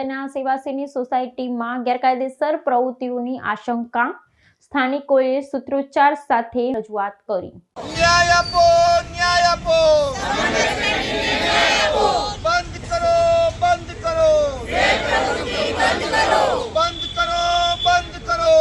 સેના સેવાસીની સોસાયટીમાં ગેરકાયદેસર પ્રવૃત્તિઓની આશંકા, સ્થાનિકોએ સૂત્રોચ્ચાર સાથે રજૂઆત કરી. ન્યાય આપો, ન્યાય આપો, બંધ કરો, બંધ કરો, બંધ કરો, બંધ કરો.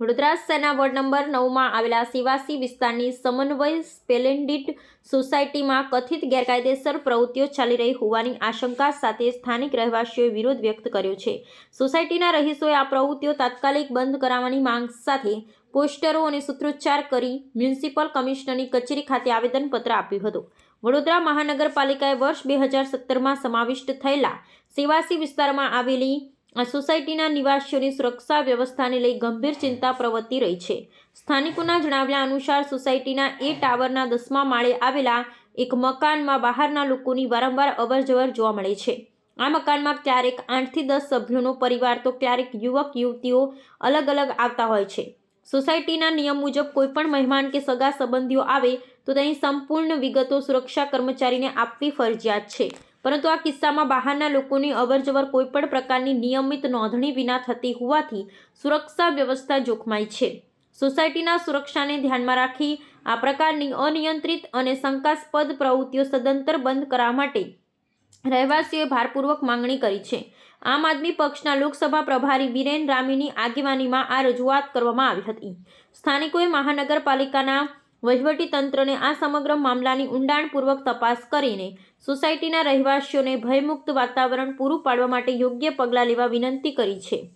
વડોદરા શહેરના વોર્ડ નંબર 9માં આવેલા સેવાસી વિસ્તારની સમન્વય સ્પ્લેન્ડિડ સોસાયટીમાં કથિત ગેરકાયદેસર પ્રવૃત્તિઓ ચાલી રહી હોવાની આશંકા સાથે સ્થાનિક રહેવાસીઓએ વિરોધ વ્યક્ત કર્યો છે. સોસાયટીના રહીશોએ આ પ્રવૃત્તિઓ તાત્કાલિક બંધ કરાવવાની માંગ સાથે પોસ્ટરો અને સૂત્રોચ્ચાર કરી મ્યુનિસિપલ કમિશનરની કચેરી ખાતે આવેદનપત્ર આપ્યું હતું. વડોદરા મહાનગરપાલિકાએ વર્ષ 2017માં સમાવિષ્ટ થયેલા સેવાસી વિસ્તારમાં આવેલી આ સોસાયટીના નિવાસીઓની સુરક્ષા વ્યવસ્થાને લઈ ગંભીર ચિંતા પ્રવર્તી રહી છે. સ્થાનિકોના જણાવ્યા અનુસાર સોસાયટીના એ ટાવરના 10મા માળે આવેલા એક મકાનમાં બહારના લોકોની વારંવાર અવરજવર જોવા મળે છે. આ મકાનમાં ક્યારેક 8થી 10 સભ્યોનો પરિવાર તો ક્યારેક યુવક યુવતીઓ અલગ અલગ આવતા હોય છે. સોસાયટીના નિયમ મુજબ કોઈપણ મહેમાન કે સગા સંબંધીઓ આવે તો તેની સંપૂર્ણ વિગતો સુરક્ષા કર્મચારીને આપવી ફરજિયાત છે. પરંતુ આ કિસ્સામાં બહારના લોકોની અવરજવર કોઈપણ પ્રકારની નિયમિત નોંધણી વિના થતી હોવાથી સુરક્ષા વ્યવસ્થા જોખમાય છે. સોસાયટીના સુરક્ષાને ધ્યાનમાં રાખી આ પ્રકારની અનિયંત્રિત અને શંકાસ્પદ પ્રવૃત્તિઓ સદંતર બંધ કરવા માટે રહેવાસીઓએ ભારપૂર્વક માંગણી કરી છે. આમ આદમી પક્ષના લોકસભા પ્રભારી બીરેન રામીની આગેવાનીમાં આ રજૂઆત કરવામાં આવી હતી. સ્થાનિકોએ મહાનગરપાલિકાના વહીવટીતંત્રને આ સમગ્ર મામલાની ઊંડાણપૂર્વક તપાસ કરીને સોસાયટીના રહેવાસીઓને ભયમુક્ત વાતાવરણ પૂરું પાડવા માટે યોગ્ય પગલાં લેવા વિનંતી કરી છે.